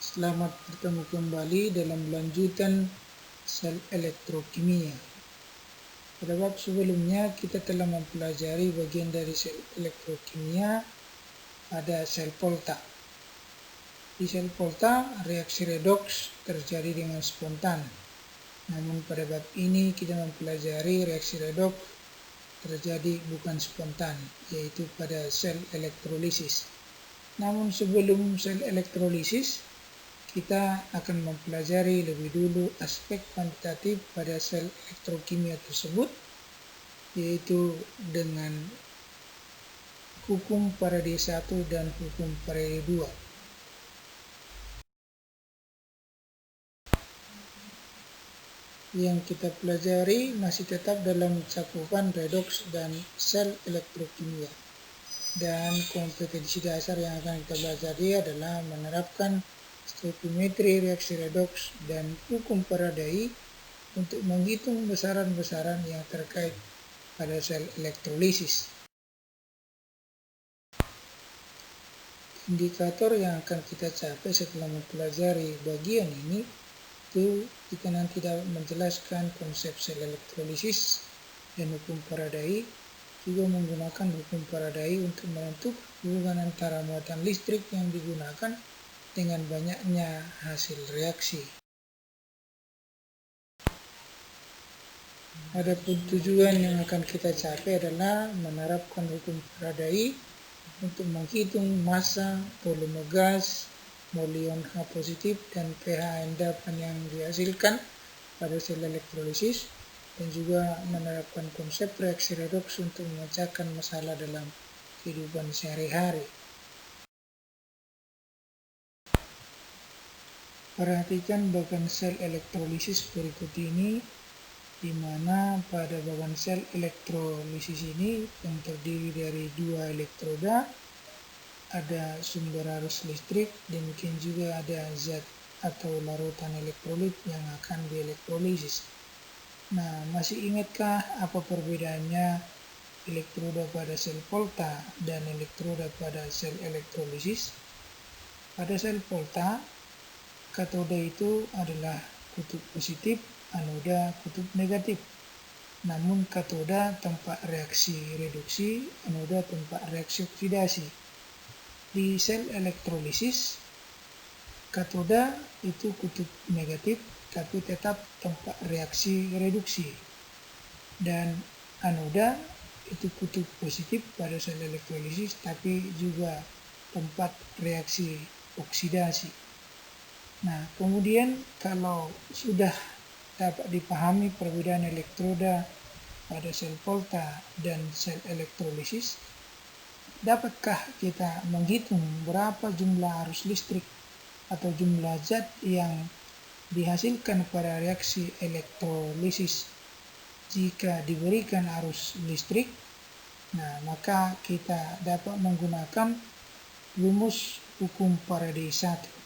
Selamat bertemu kembali dalam lanjutan sel elektrokimia. Pada bab sebelumnya kita telah mempelajari bagian dari sel elektrokimia pada sel Volta. Di sel Volta, reaksi redoks terjadi dengan spontan. Namun pada bab ini kita mempelajari reaksi redoks terjadi bukan spontan, yaitu pada sel elektrolisis. Namun sebelum sel elektrolisis, kita akan mempelajari lebih dulu aspek kuantitatif pada sel elektrokimia tersebut, yaitu dengan hukum Faraday 1 dan hukum Faraday 2. Yang kita pelajari masih tetap dalam cakupan redoks dan sel elektrokimia. Dan kompetensi dasar yang akan kita pelajari adalah menerapkan stoichiometri reaksi redoks dan hukum Faraday untuk menghitung besaran-besaran yang terkait pada sel elektrolisis. Indikator yang akan kita capai setelah mempelajari bagian ini itu kita nanti dapat menjelaskan konsep sel elektrolisis dan hukum Faraday, juga menggunakan hukum Faraday untuk menentukan hubungan antara muatan listrik yang digunakan dengan banyaknya hasil reaksi. Adapun tujuan yang akan kita capai adalah menerapkan hukum Faraday untuk menghitung massa, volume gas, mol ion H positif, dan pH endapan yang dihasilkan pada sel elektrolisis, dan juga menerapkan konsep reaksi redoks untuk memecahkan masalah dalam kehidupan sehari-hari. Perhatikan bagan sel elektrolisis berikut ini, di mana pada bagan sel elektrolisis ini yang terdiri dari dua elektroda, ada sumber arus listrik, demikian juga ada zat atau larutan elektrolit yang akan dielektrolisis. Nah, masih ingatkah apa perbedaannya elektroda pada sel Volta dan elektroda pada sel elektrolisis? Pada sel Volta, katoda itu adalah kutub positif, anoda kutub negatif. Namun katoda tempat reaksi reduksi, anoda tempat reaksi oksidasi. Di sel elektrolisis, katoda itu kutub negatif tapi tetap tempat reaksi reduksi, dan anoda itu kutub positif pada sel elektrolisis tapi juga tempat reaksi oksidasi. Nah, kemudian kalau sudah dapat dipahami perbedaan elektroda pada sel Volta dan sel elektrolisis, dapatkah kita menghitung berapa jumlah arus listrik atau jumlah zat yang dihasilkan pada reaksi elektrolisis jika diberikan arus listrik? Nah, maka kita dapat menggunakan rumus hukum Faraday 1.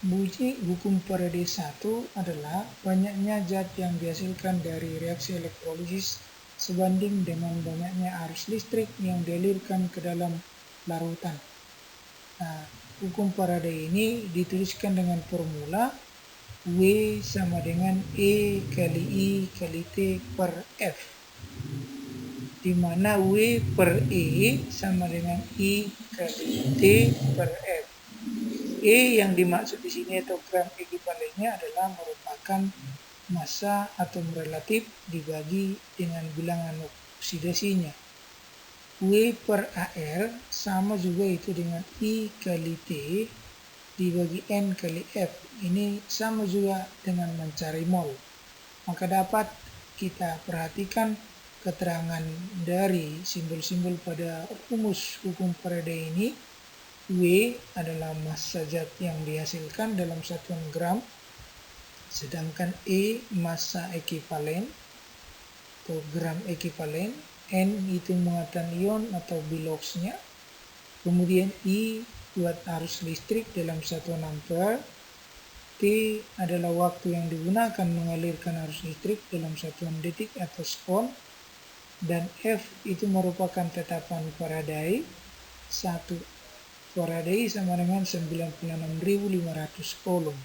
Bunyi hukum Faraday 1 adalah banyaknya zat yang dihasilkan dari reaksi elektrolisis sebanding dengan banyaknya arus listrik yang dialirkan ke dalam larutan. Nah, hukum Faraday ini dituliskan dengan formula W sama dengan E kali I kali T per F, di mana W per E sama dengan I kali T per F. E yang dimaksud di sini atau gram ekuivalennya adalah merupakan massa atom relatif dibagi dengan bilangan oksidasinya. W per AR sama juga itu dengan I kali T dibagi N kali F. Ini sama juga dengan mencari mol. Maka dapat kita perhatikan keterangan dari simbol-simbol pada rumus hukum Faraday ini. W adalah massa zat yang dihasilkan dalam satuan gram, sedangkan E massa ekivalen atau gram ekivalen, N itu muatan ion atau biloxnya, kemudian I buat arus listrik dalam satuan ampere, T adalah waktu yang digunakan mengalirkan arus listrik dalam satuan detik atau sekon, dan F itu merupakan tetapan Faraday 1 Faraday sama dengan 96.500 Coulomb.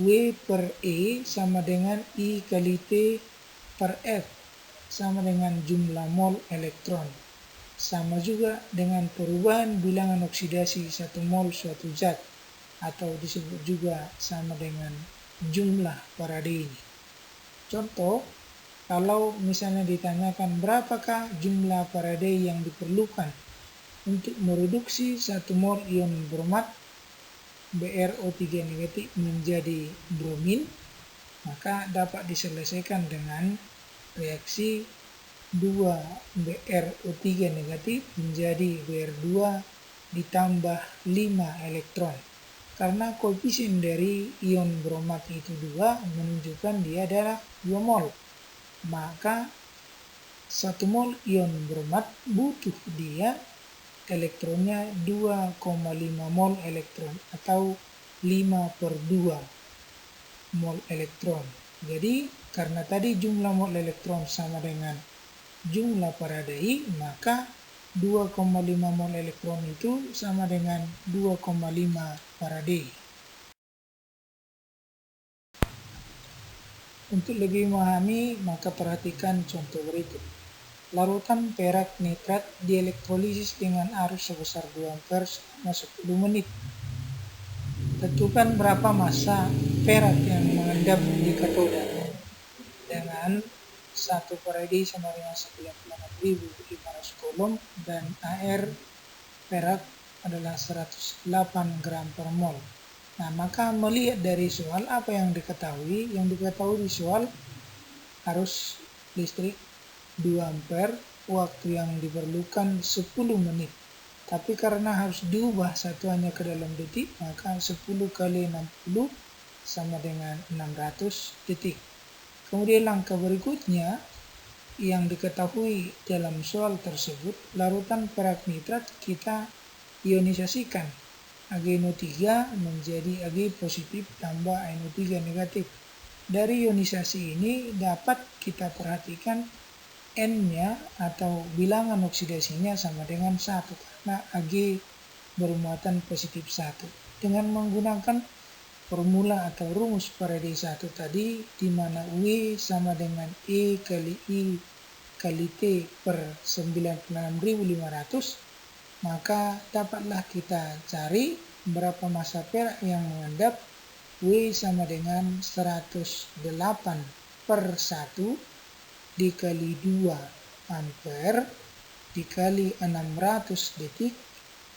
W per E sama dengan I kali T per F sama dengan jumlah mol elektron. Sama juga dengan perubahan bilangan oksidasi 1 mol suatu zat, atau disebut juga sama dengan jumlah Faraday. Contoh, kalau misalnya ditanyakan berapakah jumlah Faraday yang diperlukan untuk mereduksi 1 mol ion bromat BrO3 negatif menjadi bromin, maka dapat diselesaikan dengan reaksi 2 BrO3 negatif menjadi Br2 ditambah 5 elektron. Karena koefisien dari ion bromat itu 2 menunjukkan dia adalah 2 mol. Maka 1 mol ion bromat butuh dia elektronnya 2,5 mol elektron atau 5 per 2 mol elektron. Jadi karena tadi jumlah mol elektron sama dengan jumlah Faraday, maka 2,5 mol elektron itu sama dengan 2,5 Faraday. Untuk lebih memahami, maka perhatikan contoh berikut. Larutan perak nitrat dielektrolisis dengan arus sebesar 2 ampere selama 10 menit. Tentukan berapa massa perak yang mengendap di katoda dengan 1 Faraday sama dengan 96.500 Coulomb dan AR perak adalah 108 gram per mol. Nah, maka melihat dari soal apa yang diketahui? Yang diketahui di soal arus listrik 2 ampere, waktu yang diperlukan 10 menit. Tapi karena harus diubah satuannya ke dalam detik, maka 10 kali 60 sama dengan 600 detik. Kemudian langkah berikutnya yang diketahui dalam soal tersebut, larutan perak nitrat kita ionisasikan AgNO3 menjadi Ag positif tambah NO3 negatif. Dari ionisasi ini dapat kita perhatikan N-nya atau bilangan oksidasinya sama dengan 1 karena Ag bermuatan positif 1. Dengan menggunakan formula atau rumus Faraday 1 tadi, di mana W sama dengan E kali I kali T per 96.500, maka dapatlah kita cari berapa massa perak yang mengendap. W sama dengan 108 per 1 dikali 2 ampere dikali 600 detik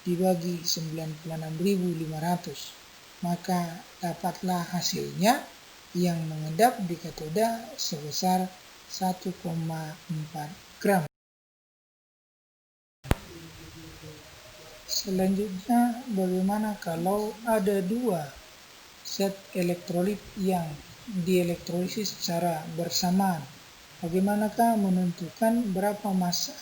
dibagi 96.500, maka dapatlah hasilnya yang mengendap di katoda sebesar 1,4 gram. Selanjutnya, bagaimana kalau ada 2 zat elektrolit yang dielektrolisis secara bersamaan? Bagaimanakah menentukan berapa massa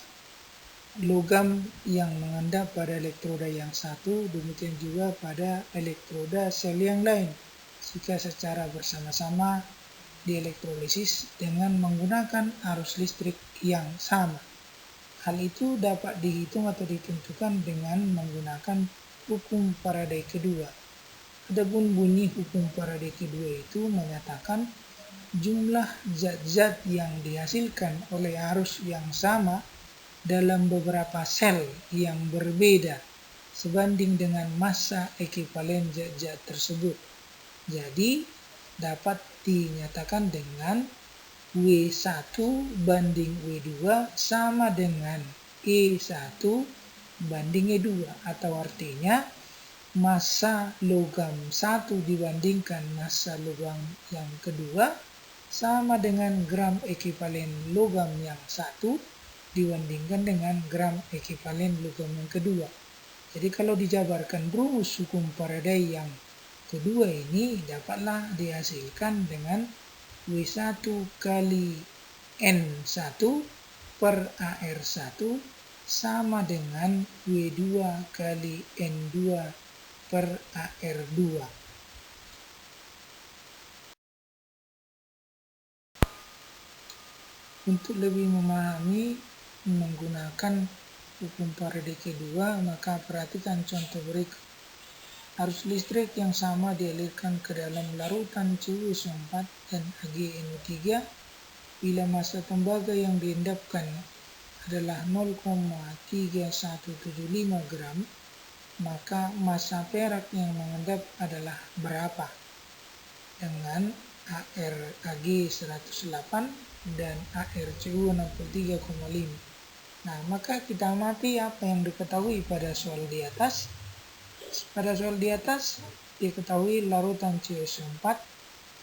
logam yang mengendap pada elektroda yang satu, demikian juga pada elektroda sel yang lain jika secara bersama-sama dielektrolisis dengan menggunakan arus listrik yang sama. Hal itu dapat dihitung atau ditentukan dengan menggunakan hukum Faraday kedua. Adapun bunyi hukum Faraday kedua itu menyatakan jumlah zat-zat yang dihasilkan oleh arus yang sama dalam beberapa sel yang berbeda sebanding dengan massa ekivalen zat-zat tersebut. Jadi dapat dinyatakan dengan W1 banding W2 sama dengan E1 banding E2, atau artinya massa logam 1 dibandingkan massa logam yang kedua sama dengan gram ekivalen logam yang satu dibandingkan dengan gram ekivalen logam yang kedua. Jadi kalau dijabarkan rumus hukum Faraday yang kedua ini dapatlah dihasilkan dengan W1 kali N1 per AR1 sama dengan W2 kali N2 per AR2. Untuk lebih memahami menggunakan hukum Faraday kedua, maka perhatikan contoh berikut. Arus listrik yang sama dialirkan ke dalam larutan CuSO4 dan AgNO3 bila massa tembaga yang diendapkan adalah 0,3175 gram, maka massa perak yang mengendap adalah berapa? Dengan ArAg 108 dan ArCu 63,5. Nah, maka kita amati apa yang diketahui pada soal di atas. Pada soal di atas diketahui larutan CuSO4,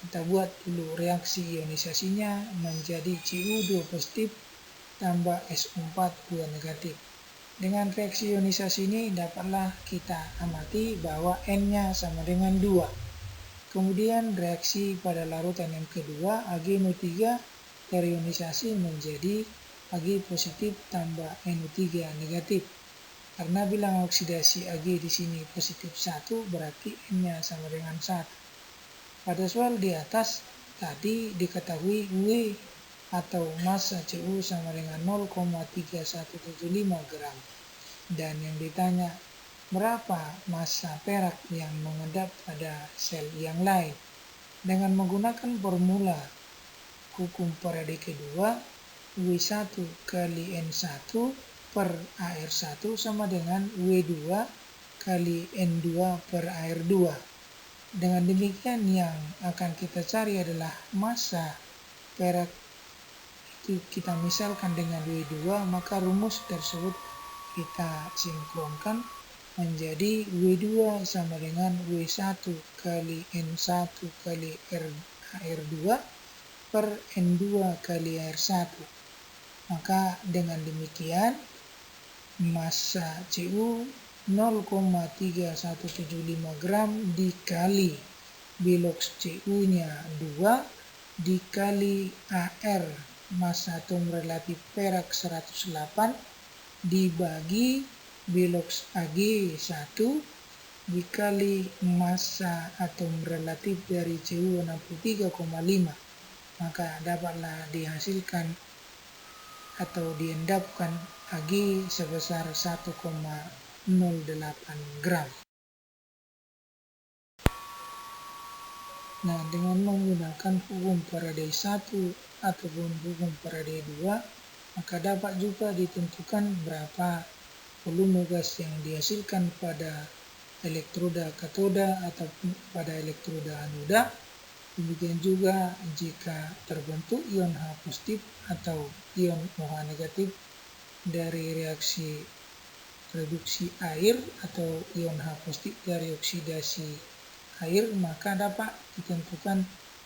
kita buat dulu reaksi ionisasinya menjadi Cu2 positif tambah SO4 2 negatif. Dengan reaksi ionisasi ini dapatlah kita amati bahwa N-nya sama dengan 2. Kemudian reaksi pada larutan yang kedua, AgNO3 terionisasi menjadi Ag positif tambah NO3 negatif. Karena bilang oksidasi Ag di sini positif 1, berarti N-nya sama dengan 1. Pada soal di atas tadi diketahui W atau massa Cu sama dengan 0,3175 gram. Dan yang ditanya berapa massa perak yang mengendap pada sel yang lain. Dengan menggunakan formula hukum Faraday kedua, W1 kali N1 per AR1 sama dengan W2 kali N2 per AR2. Dengan demikian yang akan kita cari adalah massa perak itu kita misalkan dengan W2, maka rumus tersebut kita sinkronkan menjadi W2 sama dengan W1 kali N1 kali AR2 per N2 kali AR1. Maka dengan demikian massa Cu 0,3175 gram dikali bilox Cu-nya 2 dikali AR massa atom relatif perak 108 dibagi bilox Ag 1 dikali massa atom relatif dari Cu 63,5, maka dapatlah dihasilkan atau diendapkan Ag sebesar 1,08 gram. Nah, dengan menggunakan hukum Faraday 1 ataupun hukum Faraday 2, maka dapat juga ditentukan berapa volume gas yang dihasilkan pada elektroda katoda ataupun pada elektroda anoda. Demikian juga jika terbentuk ion H positif atau ion OH negatif dari reaksi reduksi air atau ion H positif dari oksidasi air, maka dapat ditentukan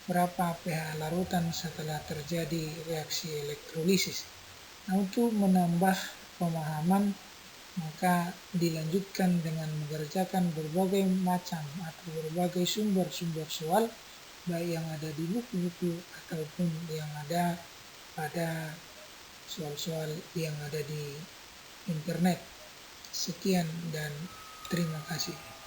berapa pH larutan setelah terjadi reaksi elektrolisis. Nah, untuk menambah pemahaman, maka dilanjutkan dengan mengerjakan berbagai macam atau berbagai sumber-sumber soal, baik yang ada di buku-buku ataupun yang ada pada soal-soal yang ada di internet. Sekian dan terima kasih.